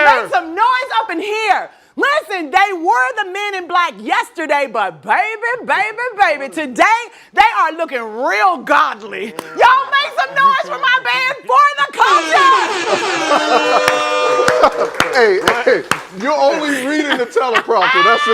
Make some noise up in here. Listen, they were the men in black yesterday, but baby, today they are looking real godly. Y'all make some noise for my band For the Culture. Hey, you're only reading the teleprompter. That's it.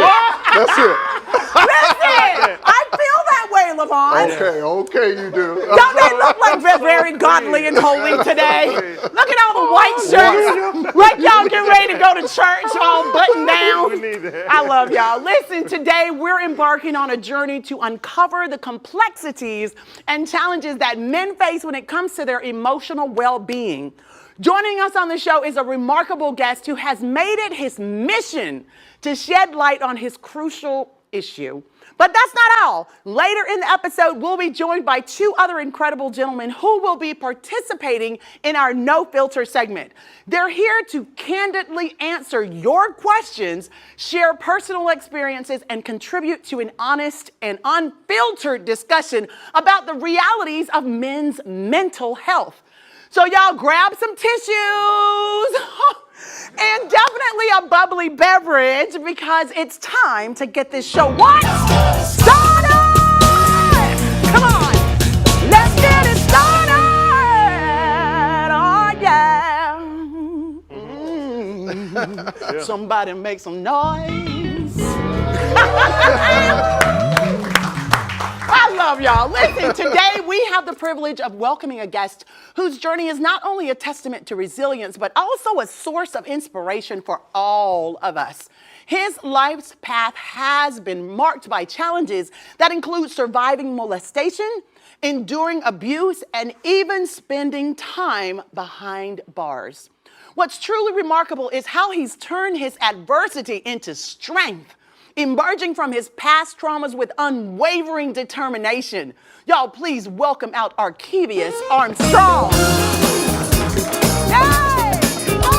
Listen, I feel that way, Lavon. Okay, you do. Don't they look like they're very godly and holy today? Look at all the white shirts. Like y'all get ready to go to church all buttoned down. I love y'all. Listen, today we're embarking on a journey to uncover the complexities and challenges that men face when it comes to their emotional well-being. Joining us on the show is a remarkable guest who has made it his mission to shed light on his crucial issue. But that's not all. Later in the episode, we'll be joined by two other incredible gentlemen who will be participating in our No Filter segment. They're here to candidly answer your questions, share personal experiences, and contribute to an honest and unfiltered discussion about the realities of men's mental health. So y'all grab some tissues and definitely a bubbly beverage because it's time to get this show started. Come on, let's get it started. Oh yeah. Somebody make some noise. I love y'all. Listen, today we have the privilege of welcoming a guest whose journey is not only a testament to resilience, but also a source of inspiration for all of us. His life's path has been marked by challenges that include surviving molestation, enduring abuse, and even spending time behind bars. What's truly remarkable is how he's turned his adversity into strength, emerging from his past traumas with unwavering determination. Y'all, please welcome out Arkevious Armstrong. Yay! Oh!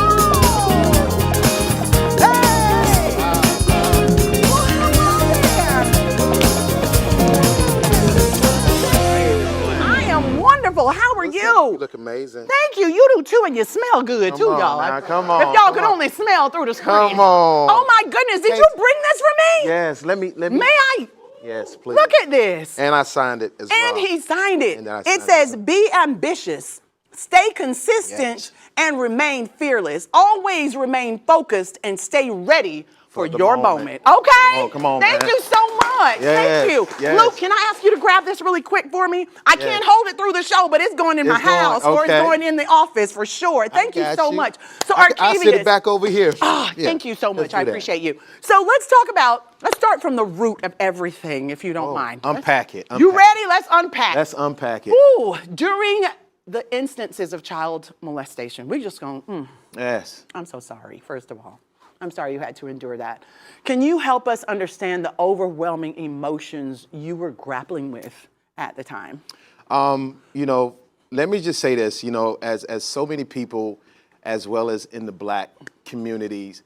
Hey! I am wonderful. How are you? You look amazing. Thank you. You do too, and you smell good too, y'all. Now, come on. If y'all could only smell through the screen. Come on. Oh my goodness, did you bring this for me? Yes, let me. May I? Yes, please. Look at this. And I signed it as well. And he signed it. And I It signed says, it. be ambitious, stay consistent, and remain fearless. Always remain focused and stay ready for the your moment. Okay? Come on, Thank man. you so much. Yes, Thank you. yes. Luke, can I ask you to grab this really quick for me? I can't hold it through the show, but it's going in my house or it's going in the office for sure. Thank you so much. So I'll Arkevious. sit it back over here. Thank you so much. I do that. appreciate you. So let's start from the root of everything, if you don't mind. Unpack it. You ready? Let's unpack. Let's unpack it. Ooh, during the instances of child molestation, we just going, Yes. I'm so sorry, first of all. I'm sorry you had to endure that. Can you help us understand the overwhelming emotions you were grappling with at the time? Let me just say this, as so many people, as well as in the black communities,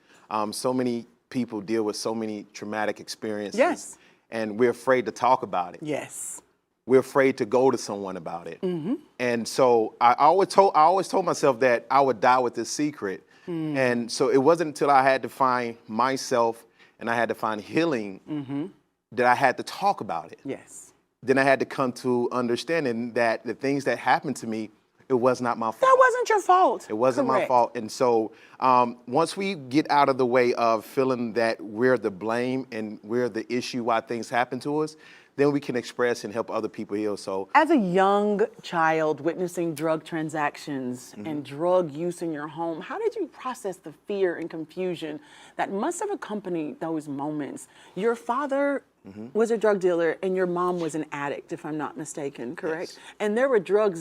so many people deal with so many traumatic experiences. Yes. And we're afraid to talk about it. Yes. We're afraid to go to someone about it. Mm-hmm. And so I always told myself that I would die with this secret. And so it wasn't until I had to find myself and I had to find healing that I had to talk about it. Yes. Then I had to come to understanding that the things that happened to me, it was not my fault. That wasn't your fault. It wasn't my fault. And so once we get out of the way of feeling that we're the blame and we're the issue why things happen to us, then we can express and help other people heal. So, as a young child witnessing drug transactions and drug use in your home, how did you process the fear and confusion that must have accompanied those moments? Your father was a drug dealer and your mom was an addict, if I'm not mistaken, correct? Yes. And there were drug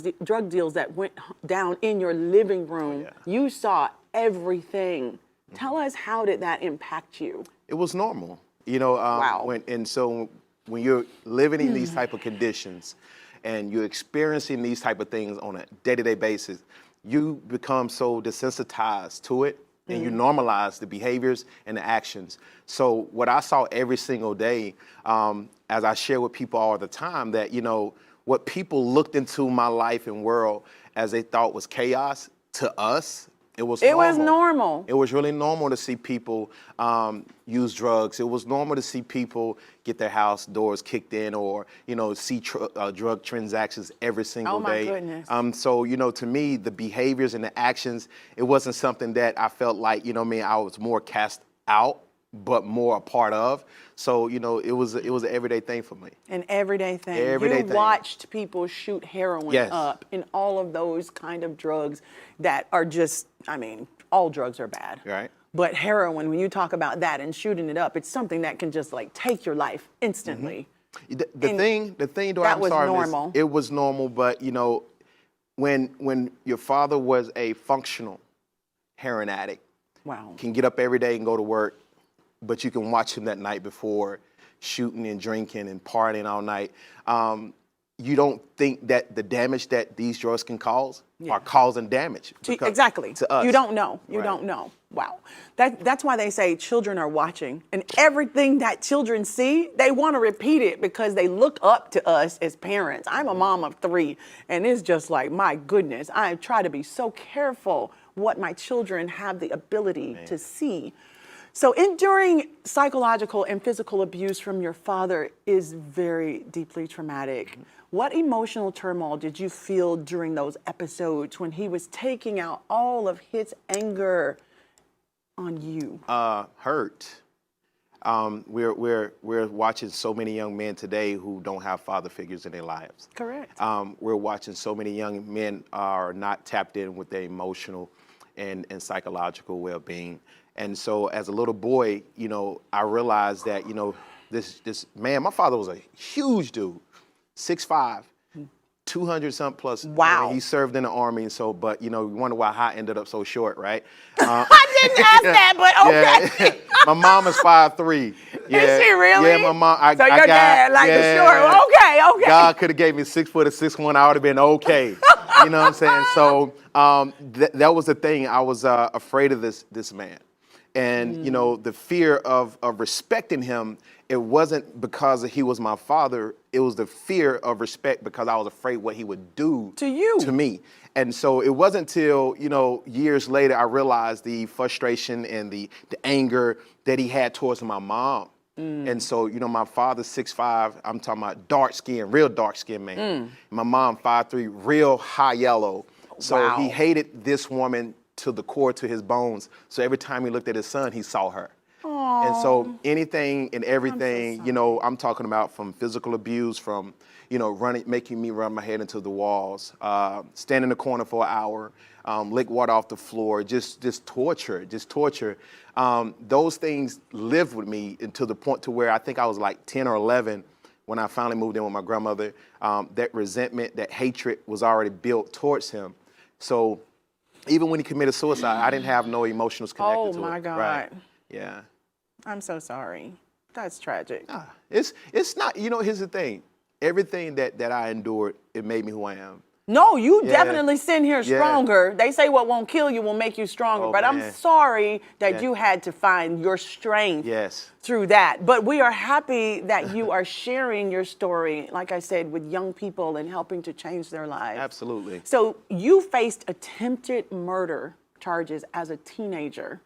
deals that went down in your living room. Yeah. You saw everything. Tell us, how did that impact you? it was normal. Wow. When you're living in these type of conditions and you're experiencing these type of things on a day-to-day basis, you become so desensitized to it and you normalize the behaviors and the actions. So what I saw every single day, as I share with people all the time, that, what people looked into my life and world as they thought was chaos, to us, It was It normal. was normal. It was really normal to see people use drugs. It was normal to see people get their house doors kicked in, or see drug transactions every single day. Oh my goodness. So to me, the behaviors and the actions, it wasn't something that I felt like I was more cast out, but more a part of. So it was an everyday thing for me. An everyday thing. Everyday thing. Watched people shoot heroin Yes. up and all of those kind of drugs that are just, all drugs are bad. Right. But heroin, when you talk about that and shooting it up, it's something that can just like take your life instantly. The thing, though, that I'm was sorry, normal. Miss, it was normal, but when your father was a functional heroin addict, Wow. can get up every day and go to work, but you can watch him that night before shooting and drinking and partying all night. You don't think that the damage that these drugs can cause are causing damage. Exactly. To us. You don't know. You Right. don't know. Wow. That's why they say children are watching. And everything that children see, they want to repeat it because they look up to us as parents. I'm a mom of 3, and it's just like, my goodness, I try to be so careful what my children have the ability to see. So enduring psychological and physical abuse from your father is very deeply traumatic. What emotional turmoil did you feel during those episodes when he was taking out all of his anger on you? Hurt. We're watching so many young men today who don't have father figures in their lives. Correct. We're watching so many young men are not tapped in with their emotional and psychological well-being. And so as a little boy, I realized that, this man, my father was a huge dude, 6'5", 200 something plus. Wow. He served in the Army, and so, but you wonder why I ended up so short, right? I didn't ask that, but okay. Yeah. My mom is 5'3". Yeah. Is she really? Yeah, my mom. So your dad like the short. Okay. God could have gave me 6 foot or 6'1", I would have been okay. You know what I'm saying? So that was the thing. I was afraid of this man. And, the fear of respecting him, it wasn't because he was my father. It was the fear of respect because I was afraid what he would do To you. to me. And so it wasn't till, years later, I realized the frustration and the anger that he had towards my mom. And so, my father's 6'5", I'm talking about dark skin, real dark skin man. My mom 5'3", real high yellow. So Wow. he hated this woman to the core, to his bones. So every time he looked at his son, he saw her. Aww. And so anything and everything, I'm talking about from physical abuse, from, making me run my head into the walls, stand in the corner for an hour, lick water off the floor, just torture. Those things lived with me until the point to where I think I was like 10 or 11 when I finally moved in with my grandmother. That resentment, that hatred was already built towards him. So even when he committed suicide, I didn't have no emotions connected to it. Oh my God. Right. Yeah. I'm so sorry. That's tragic. It's not, here's the thing. Everything that I endured, it made me who I am. No, you Yeah. definitely sitting here Yeah. stronger. They say what won't kill you will make you stronger. Oh, but I'm man. sorry that Yeah. you had to find your strength Yes. through that. But we are happy that you are sharing your story, like I said, with young people and helping to change their lives. Absolutely. So you faced attempted murder charges as a teenager.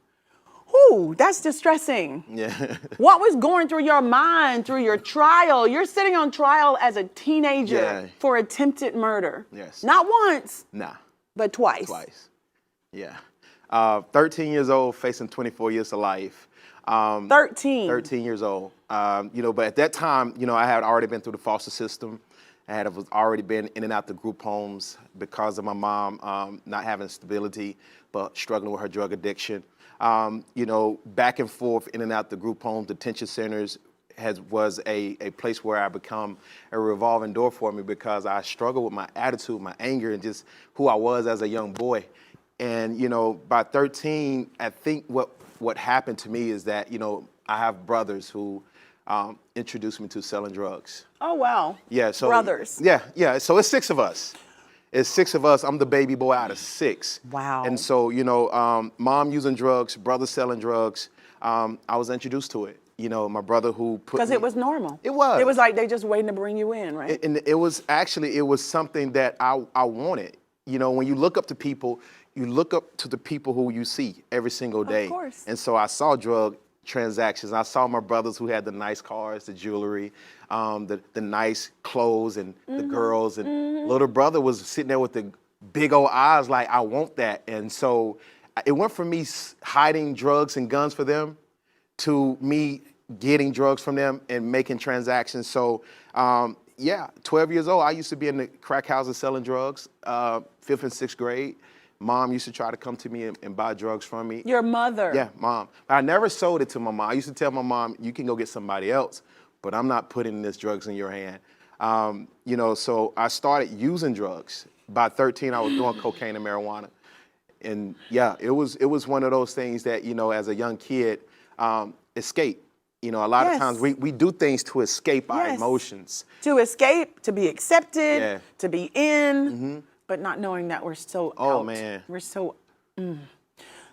Ooh, that's distressing. Yeah. What was going through your mind through your trial? You're sitting on trial as a teenager Yeah. for attempted murder. Yes. Not once, Nah. but twice. Twice. Yeah. 13 years old, facing 24 years to life. 13. 13 years old. But at that time, I had already been through the foster system. I had already been in and out the group homes because of my mom not having stability, but struggling with her drug addiction. Back and forth in and out the group homes, detention centers was a place where I become a revolving door for me because I struggled with my attitude, my anger, and just who I was as a young boy. And, by 13, I think what happened to me is that, I have brothers who introduced me to selling drugs. Oh, wow. Yeah, so Brothers. Yeah. So it's 6 of us. It's 6 of us. I'm the baby boy out of 6. Wow. And so, mom using drugs, brother selling drugs. I was introduced to it. My brother who put Because it was normal. It was. It was like they just waiting to bring you in, right? And it was something that I wanted. you know, when you look up to people, you look up to the people who you see every single day. Of course. And so I saw drug transactions. I saw my brothers who had the nice cars, the jewelry, the nice clothes, and the girls. And little brother was sitting there with the big old eyes like, I want that. And so it went from me hiding drugs and guns for them to me getting drugs from them and making transactions. So yeah, 12 years old, I used to be in the crack houses selling drugs, 5th and 6th grade. Mom used to try to come to me and buy drugs from me. Your mother? Yeah, mom. I never sold it to my mom. I used to tell my mom, you can go get somebody else, but I'm not putting this drugs in your hand. You know, so I started using drugs. By 13, I was doing cocaine and marijuana. And yeah, it was one of those things that, you know, as a young kid, escape. You know, a lot of times we do things to escape our emotions. To escape, to be accepted, to be in, but not knowing that we're so out. Man. We're so,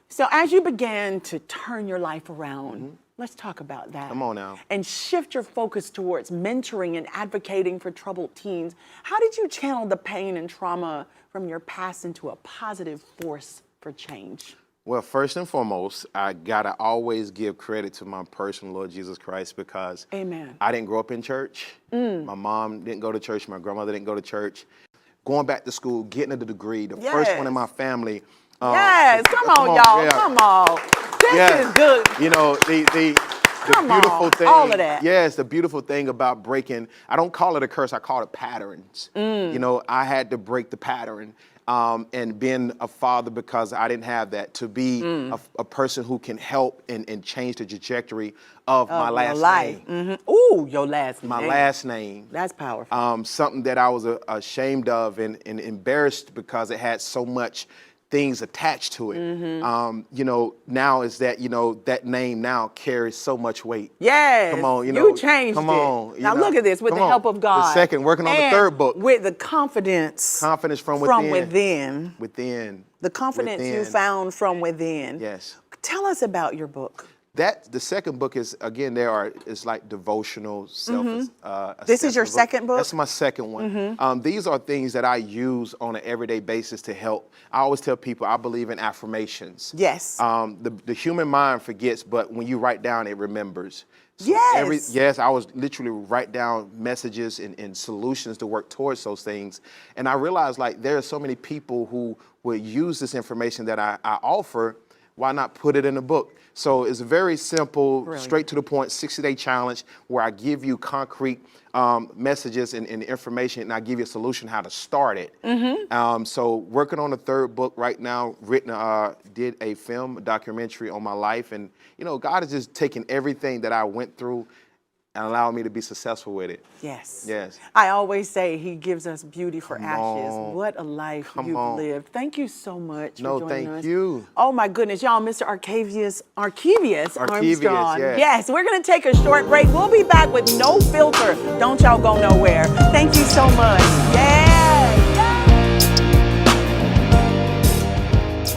So as you began to turn your life around, let's talk about that. Come on now. And shift your focus towards mentoring and advocating for troubled teens. How did you channel the pain and trauma from your past into a positive force for change? Well, first and foremost, I gotta always give credit to my personal Lord Jesus Christ, because Amen. I didn't grow up in church. My mom didn't go to church. My grandmother didn't go to church. Going back to school, getting a degree, the first one in my family. Come on, y'all. Yeah. Come on. This is good. You know, the beautiful thing. All of that. Yes, the beautiful thing about breaking, I don't call it a curse, I call it patterns. You know, I had to break the pattern. And being a father, because I didn't have that, to be a person who can help and change the trajectory of my last name. Ooh, your last name. My last name. That's powerful. Something that I was ashamed of and embarrassed because it had so much things attached to it. You know, now is that, you know, that name now carries so much weight. Yes. Come on, you know. You changed come it. on. Now look at this, with the help of God. The second, working on the third book. With the confidence. Confidence from within. Within. The confidence you found from within. Yes. Tell us about your book. The second book is, again, it's like devotional self. This is your second book? That's my second one. These are things that I use on an everyday basis to help. I always tell people I believe in affirmations. Yes. The human mind forgets, but when you write down, it remembers. So Yes. I was literally write down messages and solutions to work towards those things. And I realized, like, there are so many people who would use this information that I offer. Why not put it in a book? So it's a very simple, straight to the point, 60-day challenge where I give you concrete messages and information, and I give you a solution how to start it. So working on the third book right now, did a documentary on my life, and you know, God is just taking everything that I went through and allowing me to be successful with it. Yes. Yes. I always say He gives us beauty for ashes. What a life you've lived. Thank you so much for joining us. No, thank you. Oh my goodness, y'all, Mr. Arkevious Armstrong. Yeah. Yes, we're gonna take a short break. We'll be back with No Filter. Don't y'all go nowhere. Thank you so much. Yes.